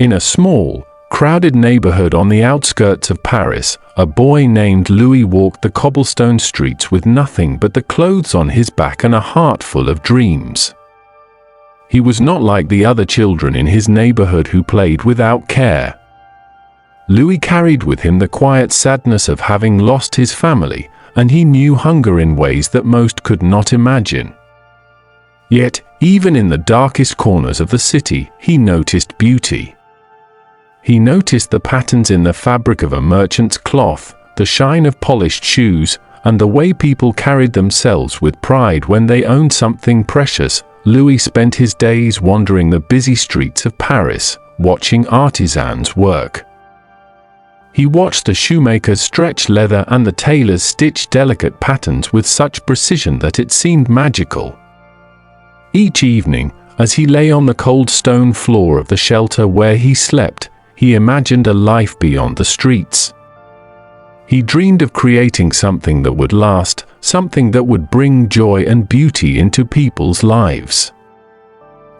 In a small, crowded neighborhood on the outskirts of Paris, a boy named Louis walked the cobblestone streets with nothing but the clothes on his back and a heart full of dreams. He was not like the other children in his neighborhood who played without care. Louis carried with him the quiet sadness of having lost his family, and he knew hunger in ways that most could not imagine. Yet, even in the darkest corners of the city, he noticed beauty. He noticed the patterns in the fabric of a merchant's cloth, the shine of polished shoes, and the way people carried themselves with pride when they owned something precious. Louis spent his days wandering the busy streets of Paris, watching artisans work. He watched the shoemakers stretch leather and the tailors stitch delicate patterns with such precision that it seemed magical. Each evening, as he lay on the cold stone floor of the shelter where he slept, he imagined a life beyond the streets. He dreamed of creating something that would last, something that would bring joy and beauty into people's lives.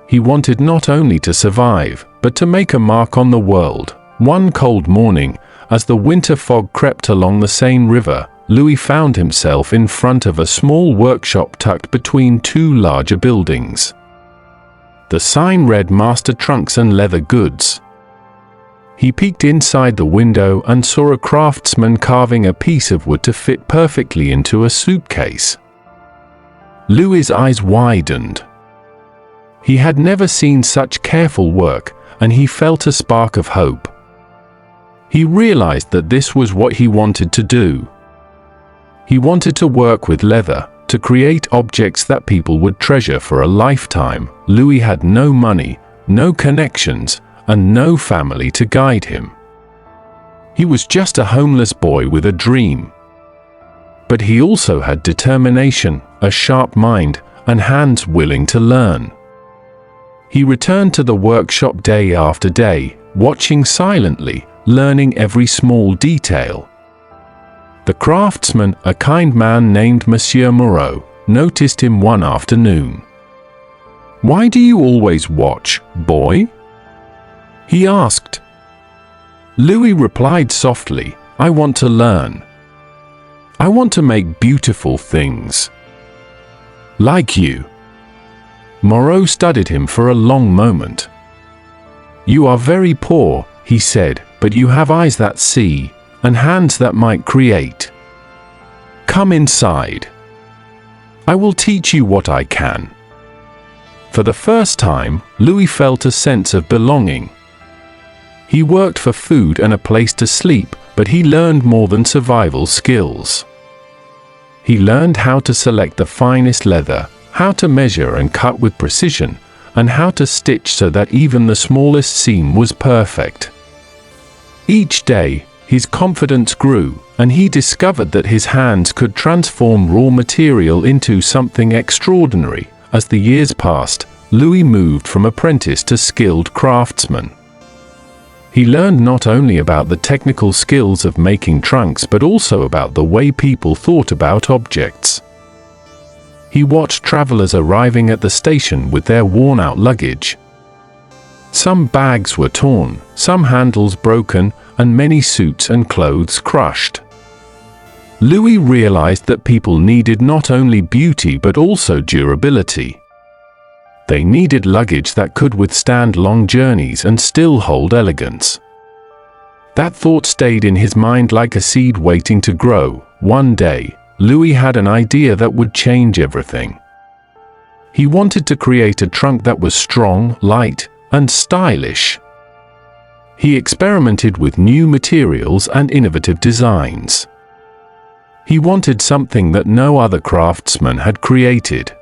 He wanted not only to survive, but to make a mark on the world. One cold morning, as the winter fog crept along the Seine River, Louis found himself in front of a small workshop tucked between two larger buildings. The sign read Master Trunks and Leather Goods. He peeked inside the window and saw a craftsman carving a piece of wood to fit perfectly into a suitcase. Louis's eyes widened. He had never seen such careful work, and he felt a spark of hope. He realized that this was what he wanted to do. He wanted to work with leather, to create objects that people would treasure for a lifetime. Louis had no money, no connections, and no family to guide him. He was just a homeless boy with a dream. But he also had determination, a sharp mind, and hands willing to learn. He returned to the workshop day after day, watching silently, learning every small detail. The craftsman, a kind man named Monsieur Moreau, noticed him one afternoon. "Why do you always watch, boy?" he asked. Louis replied softly, "I want to learn. I want to make beautiful things. Like you." Moreau studied him for a long moment. "You are very poor," he said, "but you have eyes that see, and hands that might create. Come inside. I will teach you what I can." For the first time, Louis felt a sense of belonging. He worked for food and a place to sleep, but he learned more than survival skills. He learned how to select the finest leather, how to measure and cut with precision, and how to stitch so that even the smallest seam was perfect. Each day, his confidence grew, and he discovered that his hands could transform raw material into something extraordinary. As the years passed, Louis moved from apprentice to skilled craftsman. He learned not only about the technical skills of making trunks but also about the way people thought about objects. He watched travelers arriving at the station with their worn-out luggage. Some bags were torn, some handles broken, and many suits and clothes crushed. Louis realized that people needed not only beauty but also durability. They needed luggage that could withstand long journeys and still hold elegance. That thought stayed in his mind like a seed waiting to grow. One day, Louis had an idea that would change everything. He wanted to create a trunk that was strong, light, and stylish. He experimented with new materials and innovative designs. He wanted something that no other craftsman had created.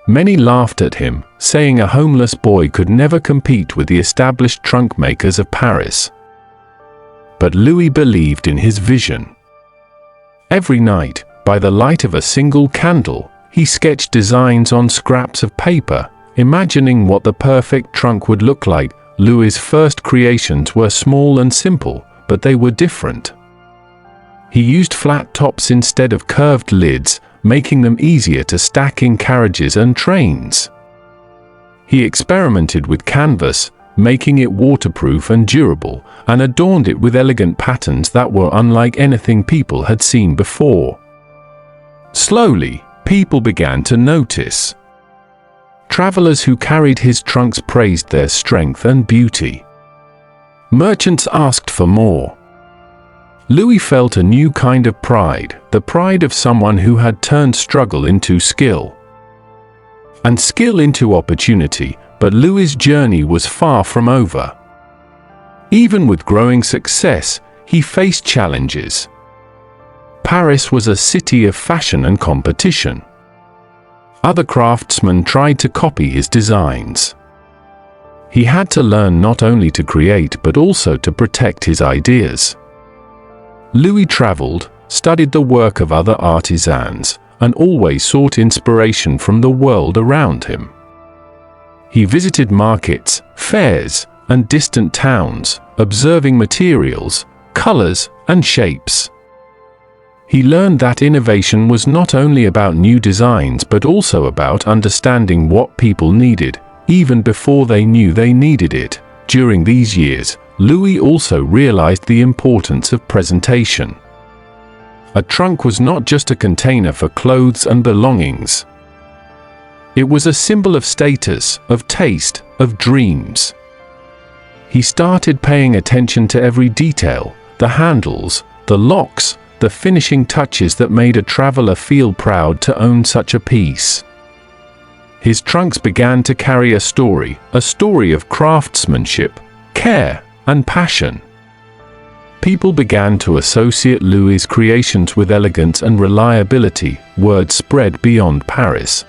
Many laughed at him, saying a homeless boy could never compete with the established trunk makers of Paris. But Louis believed in his vision. Every night, by the light of a single candle, he sketched designs on scraps of paper, imagining what the perfect trunk would look like. Louis's first creations were small and simple, but they were different. He used flat tops instead of curved lids, making them easier to stack in carriages and trains. He experimented with canvas, making it waterproof and durable, and adorned it with elegant patterns that were unlike anything people had seen before. Slowly, people began to notice. Travelers who carried his trunks praised their strength and beauty. Merchants asked for more. Louis felt a new kind of pride, the pride of someone who had turned struggle into skill, and skill into opportunity, but Louis's journey was far from over. Even with growing success, he faced challenges. Paris was a city of fashion and competition. Other craftsmen tried to copy his designs. He had to learn not only to create but also to protect his ideas. Louis traveled, studied the work of other artisans, and always sought inspiration from the world around him. He visited markets, fairs, and distant towns, observing materials, colors, and shapes. He learned that innovation was not only about new designs but also about understanding what people needed, even before they knew they needed it. During these years, Louis also realized the importance of presentation. A trunk was not just a container for clothes and belongings. It was a symbol of status, of taste, of dreams. He started paying attention to every detail, the handles, the locks, the finishing touches that made a traveler feel proud to own such a piece. His trunks began to carry a story of craftsmanship, care, and passion. People began to associate Louis's creations with elegance and reliability. Word spread beyond Paris.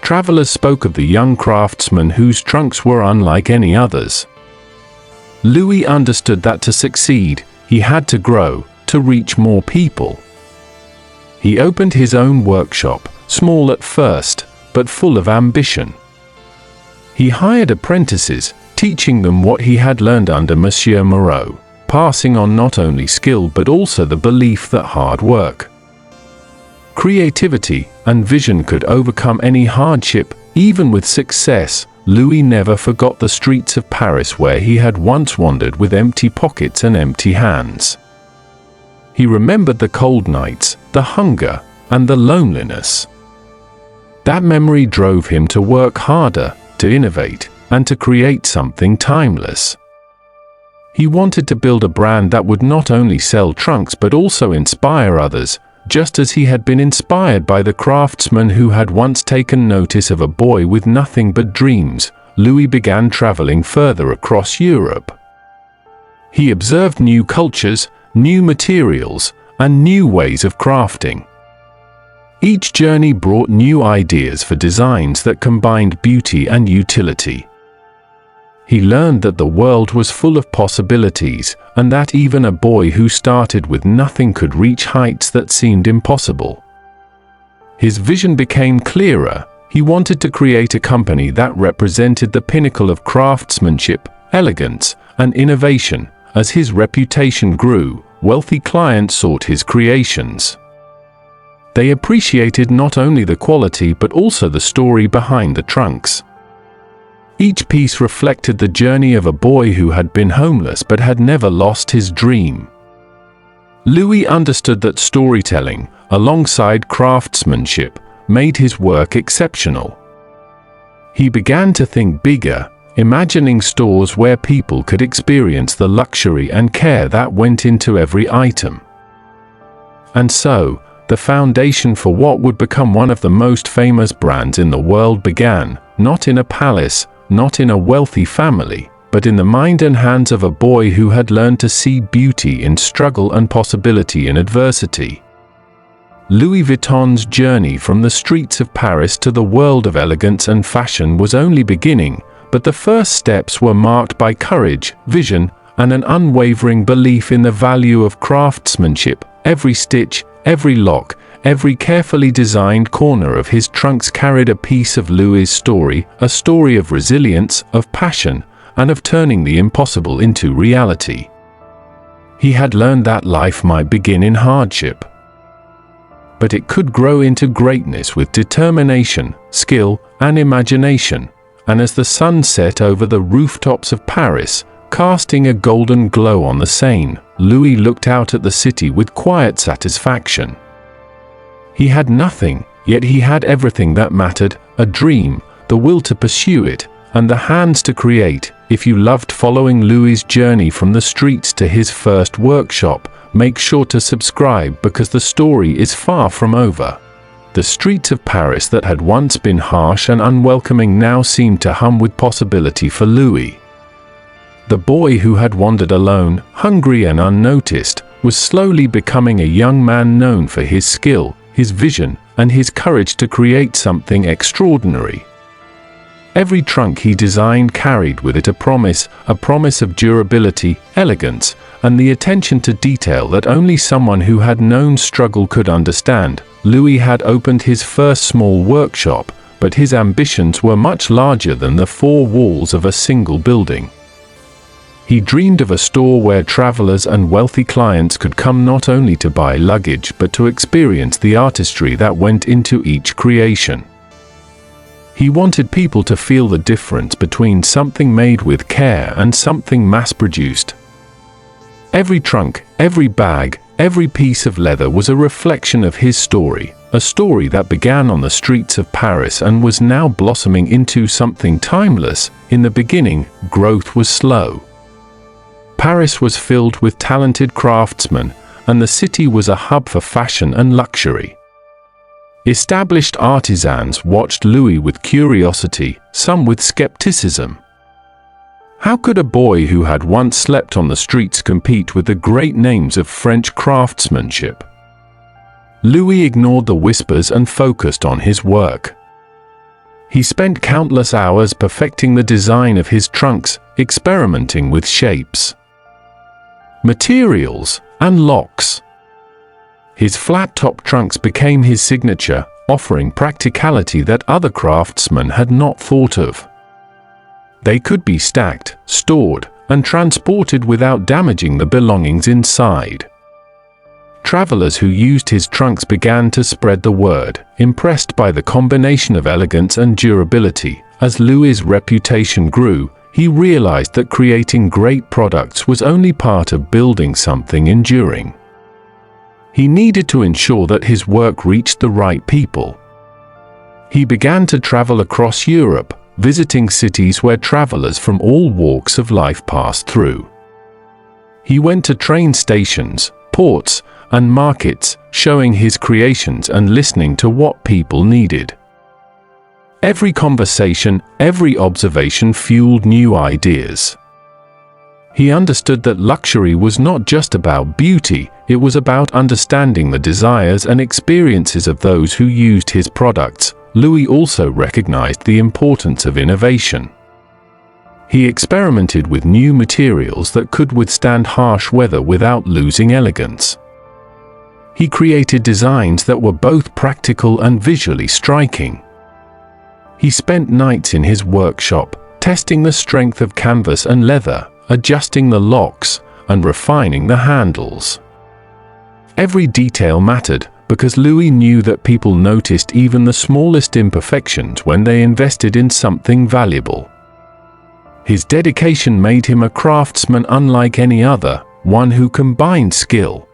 Travelers spoke of the young craftsman whose trunks were unlike any others. Louis understood that to succeed, he had to grow, to reach more people. He opened his own workshop, small at first, but full of ambition. He hired apprentices, teaching them what he had learned under Monsieur Moreau, passing on not only skill but also the belief that hard work, creativity, and vision could overcome any hardship. Even with success, Louis never forgot the streets of Paris where he had once wandered with empty pockets and empty hands. He remembered the cold nights, the hunger, and the loneliness. That memory drove him to work harder, to innovate, and to create something timeless. He wanted to build a brand that would not only sell trunks but also inspire others, just as he had been inspired by the craftsman who had once taken notice of a boy with nothing but dreams. Louis began traveling further across Europe. He observed new cultures, new materials, and new ways of crafting. Each journey brought new ideas for designs that combined beauty and utility. He learned that the world was full of possibilities, and that even a boy who started with nothing could reach heights that seemed impossible. His vision became clearer. He wanted to create a company that represented the pinnacle of craftsmanship, elegance, and innovation. As his reputation grew, wealthy clients sought his creations. They appreciated not only the quality but also the story behind the trunks. Each piece reflected the journey of a boy who had been homeless but had never lost his dream. Louis understood that storytelling, alongside craftsmanship, made his work exceptional. He began to think bigger, imagining stores where people could experience the luxury and care that went into every item. And so, the foundation for what would become one of the most famous brands in the world began, not in a palace, not in a wealthy family, but in the mind and hands of a boy who had learned to see beauty in struggle and possibility in adversity. Louis Vuitton's journey from the streets of Paris to the world of elegance and fashion was only beginning, but the first steps were marked by courage, vision, and an unwavering belief in the value of craftsmanship. Every stitch, every lock, every carefully designed corner of his trunks carried a piece of Louis's story, a story of resilience, of passion, and of turning the impossible into reality. He had learned that life might begin in hardship, but it could grow into greatness with determination, skill, and imagination. and as the sun set over the rooftops of Paris, casting a golden glow on the Seine, Louis looked out at the city with quiet satisfaction. He had nothing, yet he had everything that mattered: a dream, the will to pursue it, and the hands to create. If you loved following Louis's journey from the streets to his first workshop, make sure to subscribe because the story is far from over. The streets of Paris that had once been harsh and unwelcoming now seemed to hum with possibility for Louis. The boy who had wandered alone, hungry and unnoticed, was slowly becoming a young man known for his skill, his vision, and his courage to create something extraordinary. Every trunk he designed carried with it a promise of durability, elegance, and the attention to detail that only someone who had known struggle could understand. Louis had opened his first small workshop, but his ambitions were much larger than the four walls of a single building. He dreamed of a store where travelers and wealthy clients could come not only to buy luggage but to experience the artistry that went into each creation. He wanted people to feel the difference between something made with care and something mass-produced. Every trunk, every bag, every piece of leather was a reflection of his story, a story that began on the streets of Paris and was now blossoming into something timeless. In the beginning, growth was slow. Paris was filled with talented craftsmen, and the city was a hub for fashion and luxury. Established artisans watched Louis with curiosity, some with skepticism. How could a boy who had once slept on the streets compete with the great names of French craftsmanship? Louis ignored the whispers and focused on his work. He spent countless hours perfecting the design of his trunks, experimenting with shapes, materials, and locks. His flat-top trunks became his signature, offering practicality that other craftsmen had not thought of. They could be stacked, stored, and transported without damaging the belongings inside. Travelers who used his trunks began to spread the word, impressed by the combination of elegance and durability. As Louis's reputation grew, he realized that creating great products was only part of building something enduring. He needed to ensure that his work reached the right people. He began to travel across Europe, visiting cities where travelers from all walks of life passed through. He went to train stations, ports, and markets, showing his creations and listening to what people needed. Every conversation, every observation fueled new ideas. He understood that luxury was not just about beauty, it was about understanding the desires and experiences of those who used his products. Louis also recognized the importance of innovation. He experimented with new materials that could withstand harsh weather without losing elegance. He created designs that were both practical and visually striking. He spent nights in his workshop, testing the strength of canvas and leather, adjusting the locks, and refining the handles. Every detail mattered, because Louis knew that people noticed even the smallest imperfections when they invested in something valuable. His dedication made him a craftsman unlike any other, one who combined skill,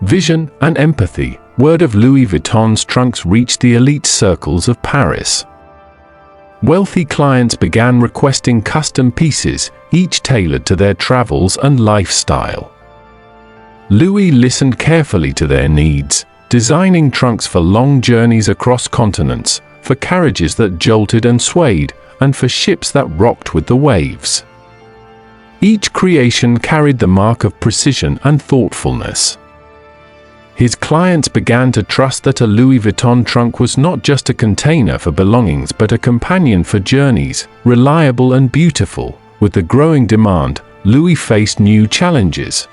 vision, and empathy. Word of Louis Vuitton's trunks reached the elite circles of Paris. Wealthy clients began requesting custom pieces, each tailored to their travels and lifestyle. Louis listened carefully to their needs, designing trunks for long journeys across continents, for carriages that jolted and swayed, and for ships that rocked with the waves. Each creation carried the mark of precision and thoughtfulness. His clients began to trust that a Louis Vuitton trunk was not just a container for belongings but a companion for journeys, reliable and beautiful. With the growing demand, Louis faced new challenges.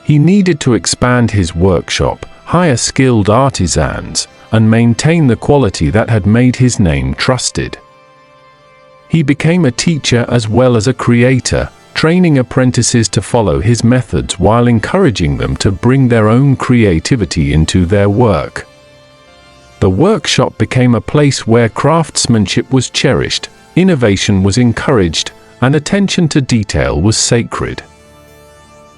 He needed to expand his workshop, hire skilled artisans, and maintain the quality that had made his name trusted. He became a teacher as well as a creator, training apprentices to follow his methods while encouraging them to bring their own creativity into their work. The workshop became a place where craftsmanship was cherished, innovation was encouraged, and attention to detail was sacred.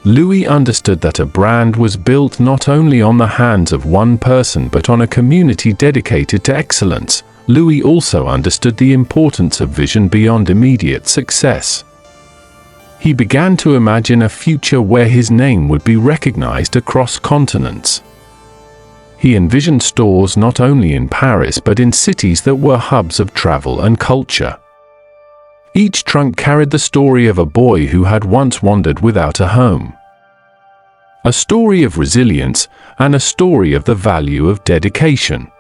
Louis understood that a brand was built not only on the hands of one person but on a community dedicated to excellence. Louis also understood the importance of vision beyond immediate success. He began to imagine a future where his name would be recognized across continents. He envisioned stores not only in Paris but in cities that were hubs of travel and culture. Each trunk carried the story of a boy who had once wandered without a home. A story of resilience and a story of the value of dedication.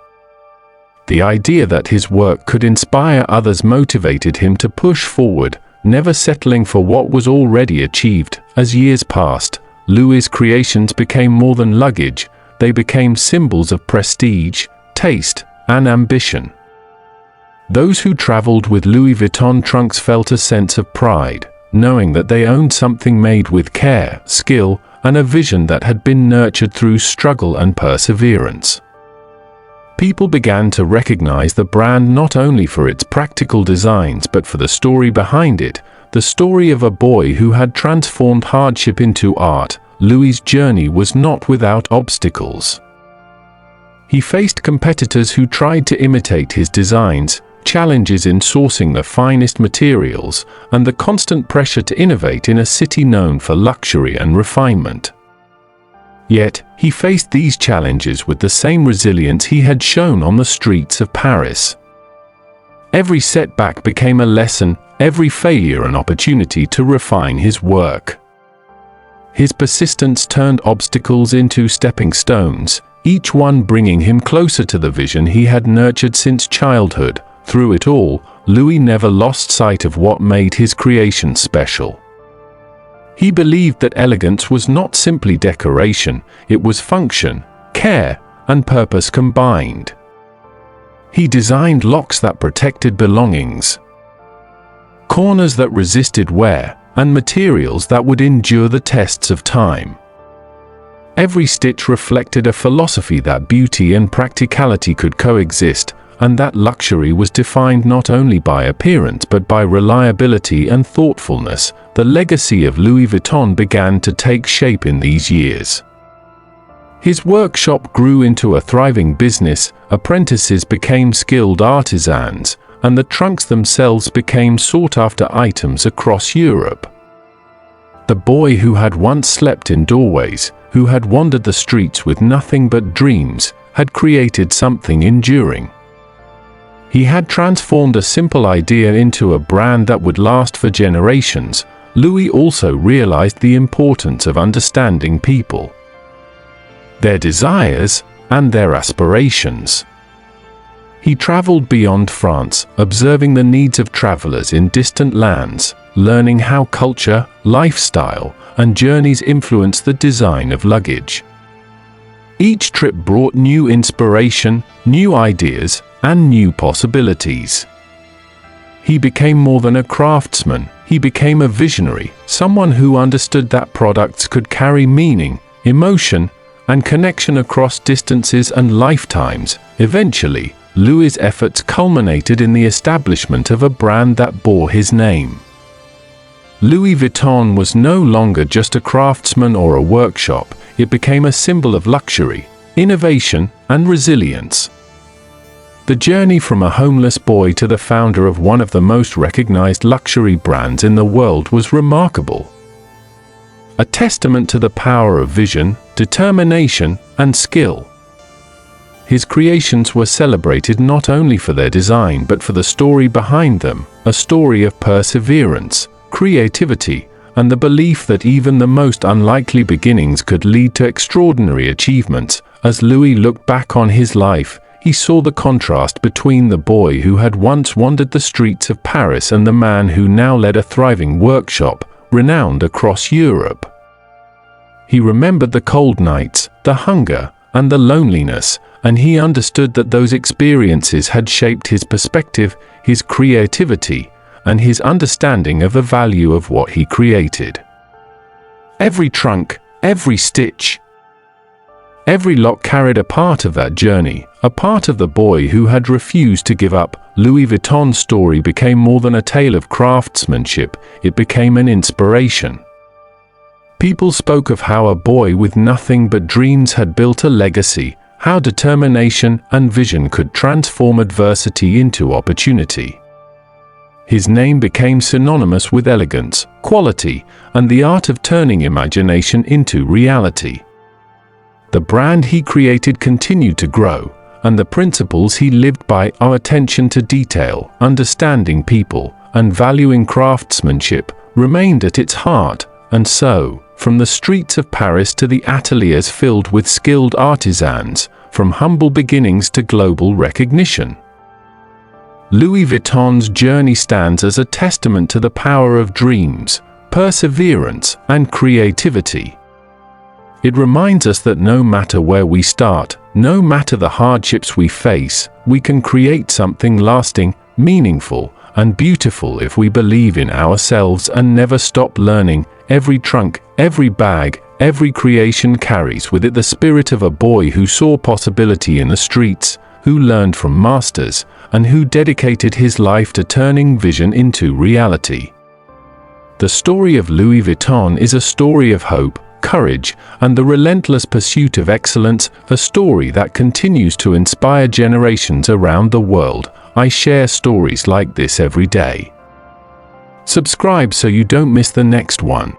The idea that his work could inspire others motivated him to push forward, never settling for what was already achieved. As years passed, Louis' creations became more than luggage. They became symbols of prestige, taste, and ambition. Those who traveled with Louis Vuitton trunks felt a sense of pride, knowing that they owned something made with care, skill, and a vision that had been nurtured through struggle and perseverance. People began to recognize the brand not only for its practical designs but for the story behind it, the story of a boy who had transformed hardship into art. Louis' journey was not without obstacles. He faced competitors who tried to imitate his designs, challenges in sourcing the finest materials, and the constant pressure to innovate in a city known for luxury and refinement. Yet, he faced these challenges with the same resilience he had shown on the streets of Paris. Every setback became a lesson, every failure an opportunity to refine his work. His persistence turned obstacles into stepping stones, each one bringing him closer to the vision he had nurtured since childhood. Through it all, Louis never lost sight of what made his creation special. He believed that elegance was not simply decoration, it was function, care, and purpose combined. He designed locks that protected belongings, corners that resisted wear, and materials that would endure the tests of time. Every stitch reflected a philosophy that beauty and practicality could coexist, and that luxury was defined not only by appearance but by reliability and thoughtfulness. The legacy of Louis Vuitton began to take shape in these years. His workshop grew into a thriving business, apprentices became skilled artisans, and the trunks themselves became sought-after items across Europe. The boy who had once slept in doorways, who had wandered the streets with nothing but dreams, had created something enduring. He had transformed a simple idea into a brand that would last for generations. Louis also realized the importance of understanding people, their desires, and their aspirations. He traveled beyond France, observing the needs of travelers in distant lands, learning how culture, lifestyle, and journeys influence the design of luggage. Each trip brought new inspiration, new ideas, and new possibilities. He became more than a craftsman, he became a visionary, someone who understood that products could carry meaning, emotion, and connection across distances and lifetimes. Eventually, Louis' efforts culminated in the establishment of a brand that bore his name. Louis Vuitton was no longer just a craftsman or a workshop, it became a symbol of luxury, innovation, and resilience. The journey from a homeless boy to the founder of one of the most recognized luxury brands in the world was remarkable. A testament to the power of vision, determination, and skill. His creations were celebrated not only for their design but for the story behind them, a story of perseverance, creativity, and the belief that even the most unlikely beginnings could lead to extraordinary achievements. As Louis looked back on his life, he saw the contrast between the boy who had once wandered the streets of Paris and the man who now led a thriving workshop, renowned across Europe. He remembered the cold nights, the hunger, and the loneliness, and he understood that those experiences had shaped his perspective, his creativity, and his understanding of the value of what he created. Every trunk, every stitch, Every lock carried a part of that journey, a part of the boy who had refused to give up. Louis Vuitton's story became more than a tale of craftsmanship, it became an inspiration. People spoke of how a boy with nothing but dreams had built a legacy, how determination and vision could transform adversity into opportunity. His name became synonymous with elegance, quality, and the art of turning imagination into reality. The brand he created continued to grow, and the principles he lived by are attention to detail, understanding people, and valuing craftsmanship remained at its heart. And so, from the streets of Paris to the ateliers filled with skilled artisans, from humble beginnings to global recognition, Louis Vuitton's journey stands as a testament to the power of dreams, perseverance, and creativity. It reminds us that no matter where we start, no matter the hardships we face, we can create something lasting, meaningful, and beautiful if we believe in ourselves and never stop learning. Every trunk, every bag, every creation carries with it the spirit of a boy who saw possibility in the streets, who learned from masters, and who dedicated his life to turning vision into reality. The story of Louis Vuitton is a story of hope, courage, and the relentless pursuit of excellence, a story that continues to inspire generations around the world. I share stories like this every day. Subscribe so you don't miss the next one.